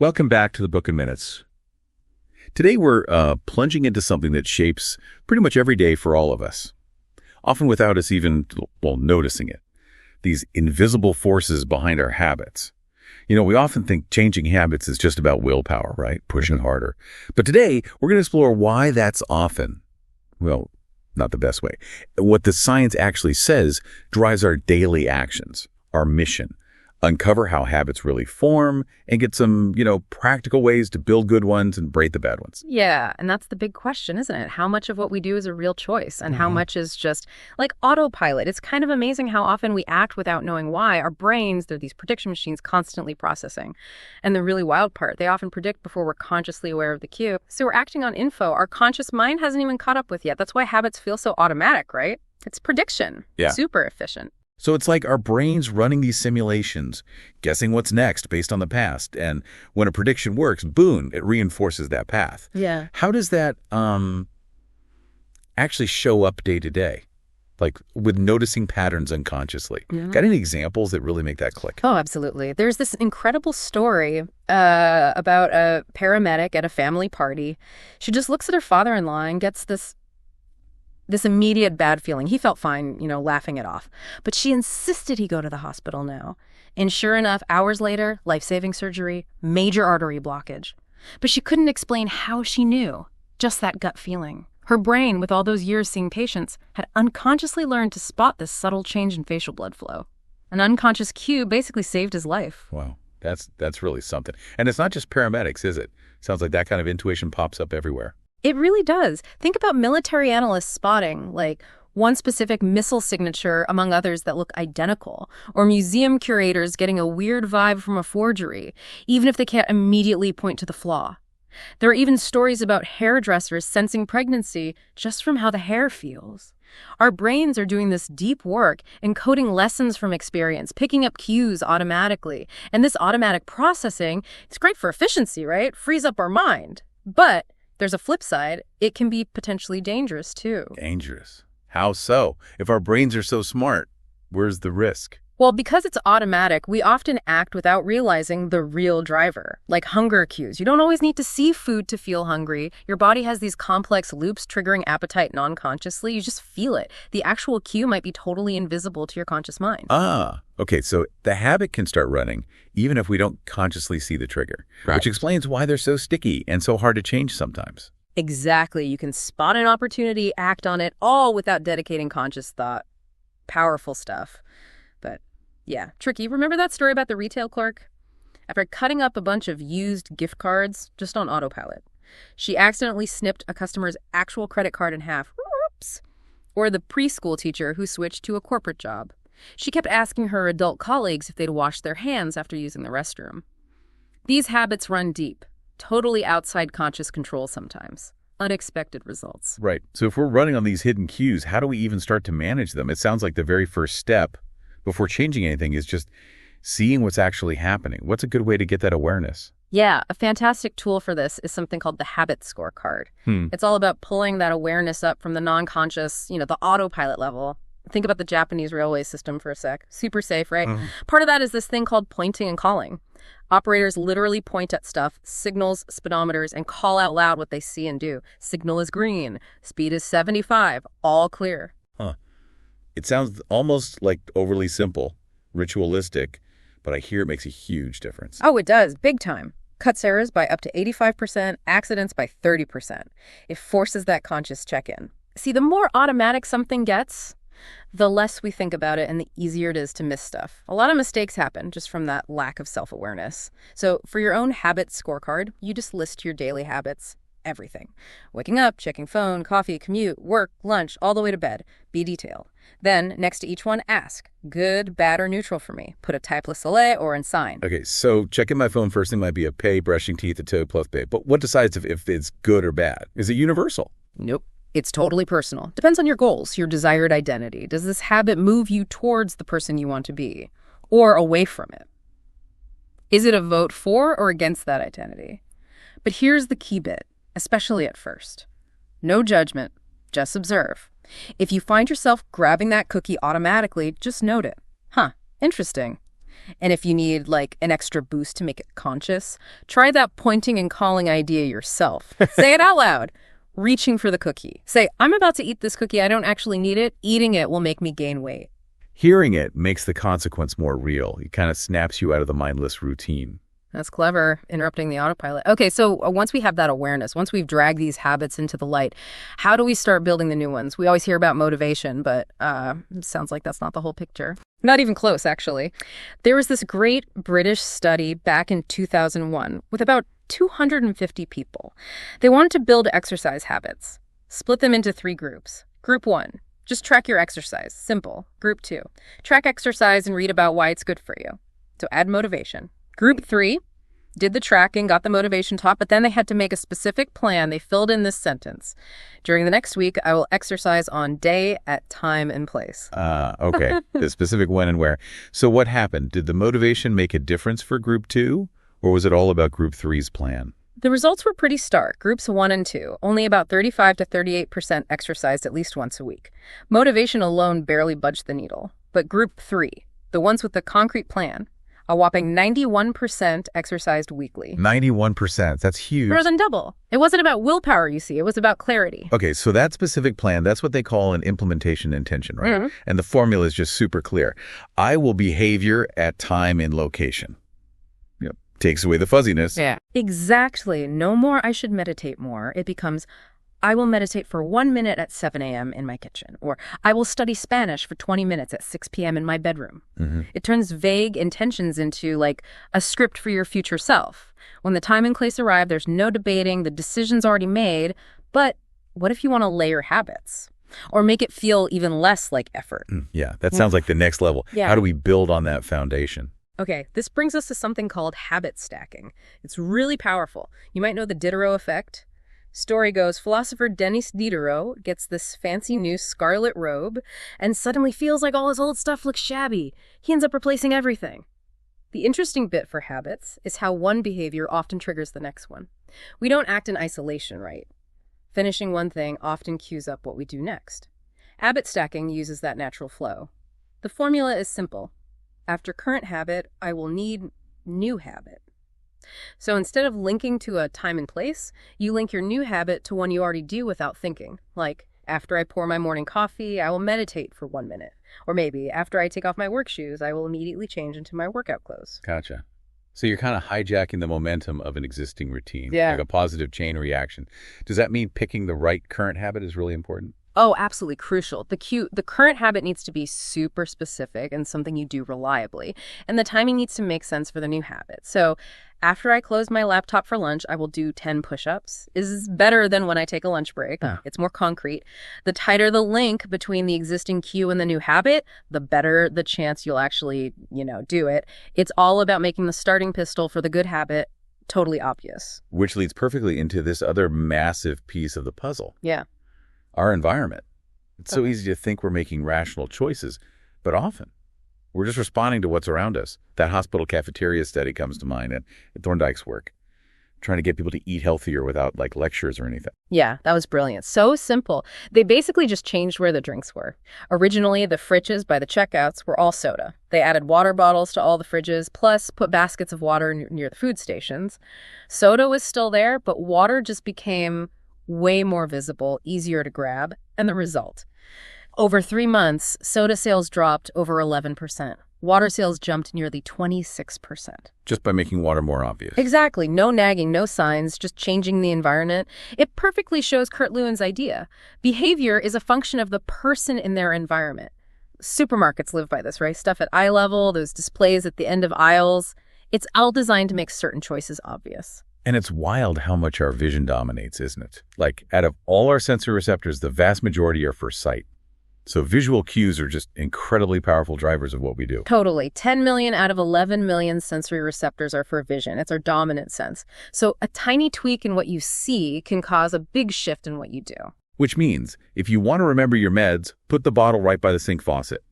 Welcome back to the Book in Minutes. Today we're plunging into something that shapes pretty much every day for all of us, often without us even, noticing it. These invisible forces behind our habits. We often think changing habits is just about willpower, right? Pushing harder. But today we're going to explore why that's often, not the best way. What the science actually says drives our daily actions, our mission. Uncover how habits really form and get some, practical ways to build good ones and break the bad ones. Yeah, and that's the big question, isn't it? How much of what we do is a real choice and how much is just like autopilot? It's kind of amazing how often we act without knowing why. Our brains, they're these prediction machines constantly processing. And the really wild part, they often predict before we're consciously aware of the cue. So we're acting on info our conscious mind hasn't even caught up with yet. That's why habits feel so automatic, right? It's prediction. Yeah. Super efficient. So it's like our brains running these simulations, guessing what's next based on the past. And when a prediction works, boom, it reinforces that path. Yeah. How does that actually show up day to day? Like with noticing patterns unconsciously. Yeah. Got any examples that really make that click? Oh, absolutely. There's this incredible story about a paramedic at a family party. She just looks at her father-in-law and gets this immediate bad feeling. He felt fine, laughing it off. But she insisted he go to the hospital now. And sure enough, hours later, life-saving surgery, major artery blockage. But she couldn't explain how she knew, just that gut feeling. Her brain, with all those years seeing patients, had unconsciously learned to spot this subtle change in facial blood flow. An unconscious cue basically saved his life. Wow, that's really something. And it's not just paramedics, is it? Sounds like that kind of intuition pops up everywhere. It really does. Think about military analysts spotting, like, one specific missile signature among others that look identical, or museum curators getting a weird vibe from a forgery, even if they can't immediately point to the flaw. There are even stories about hairdressers sensing pregnancy just from how the hair feels. Our brains are doing this deep work, encoding lessons from experience, picking up cues automatically. And this automatic processing, it's great for efficiency, right? Frees up our mind. But there's a flip side. It can be potentially dangerous, too. Dangerous? How so? If our brains are so smart, where's the risk? Well, because it's automatic, we often act without realizing the real driver, like hunger cues. You don't always need to see food to feel hungry. Your body has these complex loops triggering appetite non-consciously. You just feel it. The actual cue might be totally invisible to your conscious mind. Okay, so the habit can start running even if we don't consciously see the trigger, Right. Which explains why they're so sticky and so hard to change sometimes. Exactly. You can spot an opportunity, act on it, all without dedicating conscious thought. Powerful stuff. But yeah, tricky. Remember that story about the retail clerk? After cutting up a bunch of used gift cards just on autopilot, she accidentally snipped a customer's actual credit card in half. Whoops. Or the preschool teacher who switched to a corporate job. She kept asking her adult colleagues if they'd washed their hands after using the restroom. These habits run deep, totally outside conscious control sometimes. Unexpected results. Right. So if we're running on these hidden cues, how do we even start to manage them? It sounds like the very first step before changing anything is just seeing what's actually happening. What's a good way to get that awareness? Yeah, a fantastic tool for this is something called the habit scorecard. It's all about pulling that awareness up from the non-conscious, the autopilot level. Think about the Japanese railway system for a sec. Super safe, right? Part of that is this thing called pointing and calling. Operators literally point at stuff, signals, speedometers, and call out loud what they see and do. Signal is green. Speed is 75. All clear. It sounds almost like overly simple, ritualistic, but I hear it makes a huge difference. Oh, it does. Big time. Cuts errors by up to 85%, accidents by 30%. It forces that conscious check-in. See, the more automatic something gets, the less we think about it and the easier it is to miss stuff. A lot of mistakes happen just from that lack of self-awareness. So for your own habit scorecard, you just list your daily habits, everything. Waking up, checking phone, coffee, commute, work, lunch, all the way to bed. Be detailed. Then, next to each one, ask, good, bad, or neutral for me. Put a type le soleil or in sign. Okay, so checking my phone first thing might be a pay, brushing teeth, a toe, plus pay. But what decides if it's good or bad? Is it universal? Nope. It's totally personal. Depends on your goals, your desired identity. Does this habit move you towards the person you want to be or away from it? Is it a vote for or against that identity? But here's the key bit, especially at first. No judgment, just observe. If you find yourself grabbing that cookie automatically, just note it. Interesting. And if you need, like, an extra boost to make it conscious, try that pointing and calling idea yourself. Say it out loud. Reaching for the cookie. Say, I'm about to eat this cookie. I don't actually need it. Eating it will make me gain weight. Hearing it makes the consequence more real. It kind of snaps you out of the mindless routine. That's clever, interrupting the autopilot. Okay, so once we have that awareness, once we've dragged these habits into the light, how do we start building the new ones? We always hear about motivation, but it sounds like that's not the whole picture. Not even close, actually. There was this great British study back in 2001 with about 250 people. They wanted to build exercise habits, split them into 3 groups. Group 1, just track your exercise. Simple. Group 2, track exercise and read about why it's good for you. So add motivation. Group 3 did the tracking, got the motivation taught, but then they had to make a specific plan. They filled in this sentence. During the next week, I will exercise on day, at time, and place. Okay. The specific when and where. So what happened? Did the motivation make a difference for Group 2, or was it all about Group 3's plan? The results were pretty stark. Groups 1 and 2, only about 35 to 38% exercised at least once a week. Motivation alone barely budged the needle. But Group 3, the ones with the concrete plan, a whopping 91% exercised weekly. 91%. That's huge. More than double. It wasn't about willpower, you see. It was about clarity. Okay, so that specific plan, that's what they call an implementation intention, right? Mm-hmm. And the formula is just super clear. I will behavior at time and location. Yep. Takes away the fuzziness. Yeah. Exactly. No more I should meditate more. It becomes I will meditate for 1 minute at 7 a.m. in my kitchen, or I will study Spanish for 20 minutes at 6 p.m. in my bedroom. Mm-hmm. It turns vague intentions into like a script for your future self. When the time and place arrive, there's no debating, the decision's already made. But what if you want to layer habits or make it feel even less like effort? Yeah, that sounds like the next level. Yeah. How do we build on that foundation? Okay, this brings us to something called habit stacking. It's really powerful. You might know the Diderot effect. Story goes, philosopher Denis Diderot gets this fancy new scarlet robe and suddenly feels like all his old stuff looks shabby. He ends up replacing everything. The interesting bit for habits is how one behavior often triggers the next one. We don't act in isolation, right? Finishing one thing often cues up what we do next. Habit stacking uses that natural flow. The formula is simple. After current habit, I will need new habit. So instead of linking to a time and place, you link your new habit to one you already do without thinking. Like, after I pour my morning coffee, I will meditate for 1 minute. Or maybe, after I take off my work shoes, I will immediately change into my workout clothes. Gotcha. So you're kind of hijacking the momentum of an existing routine, Yeah. like a positive chain reaction. Does that mean picking the right current habit is really important? Oh, absolutely crucial. The current habit needs to be super specific and something you do reliably. And the timing needs to make sense for the new habit. So after I close my laptop for lunch, I will do 10 push-ups. Is better than when I take a lunch break. It's more concrete. The tighter the link between the existing cue and the new habit, the better the chance you'll actually, do it. It's all about making the starting pistol for the good habit totally obvious. Which leads perfectly into this other massive piece of the puzzle. Yeah. Our environment. It's so easy to think we're making rational choices, but often we're just responding to what's around us. That hospital cafeteria study comes to mind at Thorndike's work, trying to get people to eat healthier without lectures or anything. Yeah, that was brilliant. So simple. They basically just changed where the drinks were. Originally, the fridges by the checkouts were all soda. They added water bottles to all the fridges, plus put baskets of water near the food stations. Soda was still there, but water just became way more visible, easier to grab, and the result. Over 3 months, soda sales dropped over 11%. Water sales jumped nearly 26%. Just by making water more obvious. Exactly. No nagging, no signs, just changing the environment. It perfectly shows Kurt Lewin's idea. Behavior is a function of the person in their environment. Supermarkets live by this, right? Stuff at eye level, those displays at the end of aisles. It's all designed to make certain choices obvious. And it's wild how much our vision dominates, isn't it? Like, out of all our sensory receptors, the vast majority are for sight. So visual cues are just incredibly powerful drivers of what we do. Totally. 10 million out of 11 million sensory receptors are for vision. It's our dominant sense. So a tiny tweak in what you see can cause a big shift in what you do. Which means, if you want to remember your meds, put the bottle right by the sink faucet.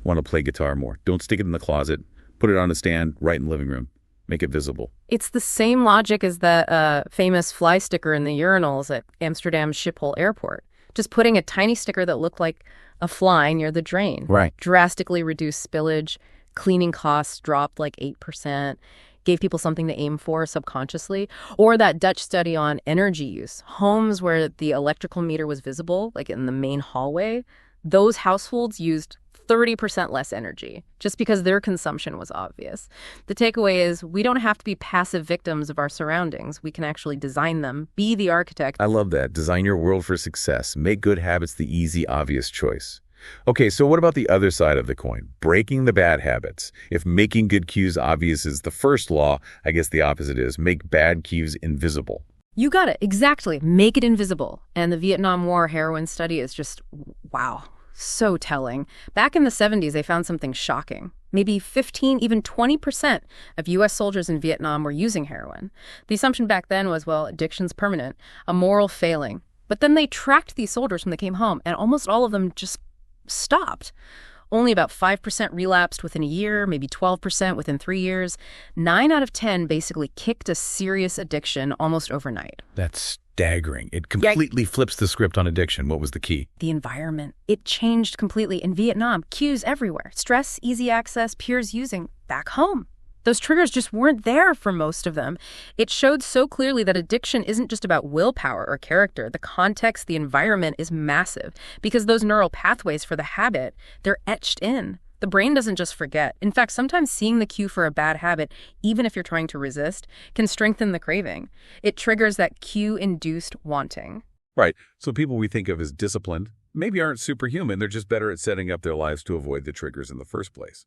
Want to play guitar more? Don't stick it in the closet. Put it on a stand right in the living room. Make it visible. It's the same logic as that famous fly sticker in the urinals at Amsterdam Schiphol Airport. Just putting a tiny sticker that looked like a fly near the drain. Right. Drastically reduced spillage, cleaning costs dropped like 8%, gave people something to aim for subconsciously. Or that Dutch study on energy use. Homes where the electrical meter was visible, like in the main hallway, those households used 30% less energy, just because their consumption was obvious. The takeaway is we don't have to be passive victims of our surroundings. We can actually design them, be the architect. I love that. Design your world for success. Make good habits the easy, obvious choice. Okay, so what about the other side of the coin? Breaking the bad habits. If making good cues obvious is the first law, I guess the opposite is make bad cues invisible. You got it. Exactly. Make it invisible. And the Vietnam War heroin study is just, wow, so telling. Back in the 70s, they found something shocking. Maybe 15, even 20% of U.S. soldiers in Vietnam were using heroin. The assumption back then was, well, addiction's permanent, a moral failing. But then they tracked these soldiers when they came home, and almost all of them just stopped. Only about 5% relapsed within a year, maybe 12% within 3 years. 9 out of 10 basically kicked a serious addiction almost overnight. That's staggering. It completely flips the script on addiction. What was the key? The environment. It changed completely. In Vietnam, cues everywhere. Stress, easy access, peers using. Back home, those triggers just weren't there for most of them. It showed so clearly that addiction isn't just about willpower or character. The context, the environment is massive because those neural pathways for the habit, they're etched in. The brain doesn't just forget. In fact, sometimes seeing the cue for a bad habit, even if you're trying to resist, can strengthen the craving. It triggers that cue-induced wanting. Right. So people we think of as disciplined maybe aren't superhuman. They're just better at setting up their lives to avoid the triggers in the first place.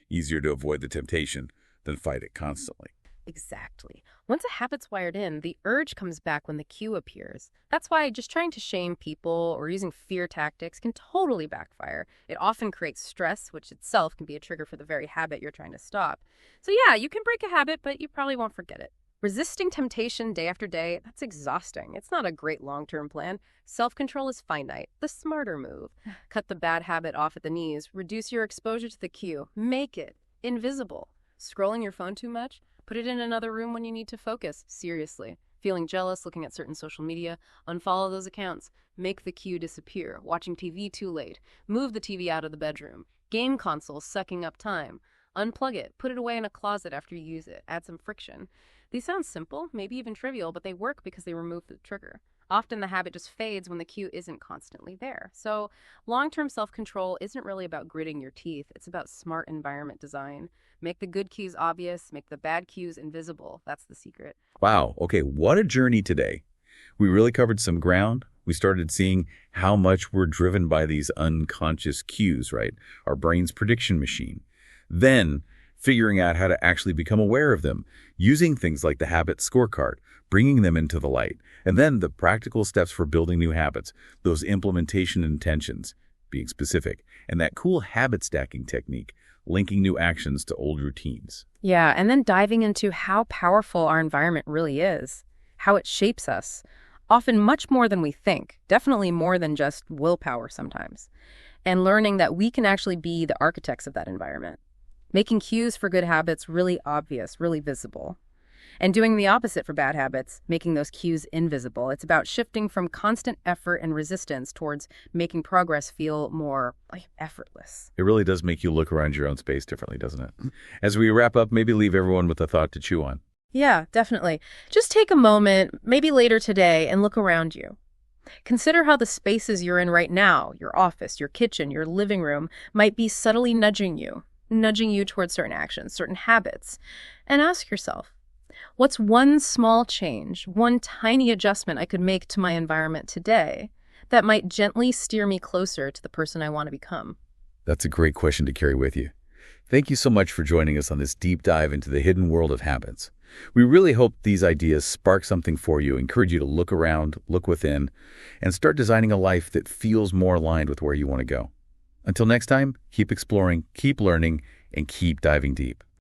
Easier to avoid the temptation than fight it constantly. Exactly. Once a habit's wired in, the urge comes back when the cue appears. That's why just trying to shame people or using fear tactics can totally backfire. It often creates stress, which itself can be a trigger for the very habit you're trying to stop. So yeah, you can break a habit, but you probably won't forget it. Resisting temptation day after day, that's exhausting. It's not a great long-term plan. Self-control is finite, the smarter move. Cut the bad habit off at the knees, reduce your exposure to the cue, make it invisible. Scrolling your phone too much? Put it in another room when you need to focus. Seriously. Feeling jealous, looking at certain social media? Unfollow those accounts. Make the cue disappear. Watching TV too late. Move the TV out of the bedroom. Game consoles sucking up time. Unplug it. Put it away in a closet after you use it. Add some friction. These sound simple, maybe even trivial, but they work because they remove the trigger. Often the habit just fades when the cue isn't constantly there. So long-term self-control isn't really about gritting your teeth. It's about smart environment design. Make the good cues obvious, make the bad cues invisible. That's the secret. Wow. Okay, what a journey today. We really covered some ground. We started seeing how much we're driven by these unconscious cues, right? Our brain's prediction machine. Then figuring out how to actually become aware of them, using things like the habit scorecard, bringing them into the light, and then the practical steps for building new habits, those implementation intentions, being specific, and that cool habit stacking technique, linking new actions to old routines. Yeah, and then diving into how powerful our environment really is, how it shapes us, often much more than we think, definitely more than just willpower sometimes, and learning that we can actually be the architects of that environment, making cues for good habits really obvious, really visible, and doing the opposite for bad habits, making those cues invisible. It's about shifting from constant effort and resistance towards making progress feel more effortless. It really does make you look around your own space differently, doesn't it? As we wrap up, maybe leave everyone with a thought to chew on. Yeah, definitely. Just take a moment, maybe later today, and look around you. Consider how the spaces you're in right now, your office, your kitchen, your living room, might be subtly nudging you towards certain actions, certain habits. And ask yourself, what's one small change, one tiny adjustment I could make to my environment today that might gently steer me closer to the person I want to become? That's a great question to carry with you. Thank you so much for joining us on this deep dive into the hidden world of habits. We really hope these ideas spark something for you, encourage you to look around, look within, and start designing a life that feels more aligned with where you want to go. Until next time, keep exploring, keep learning, and keep diving deep.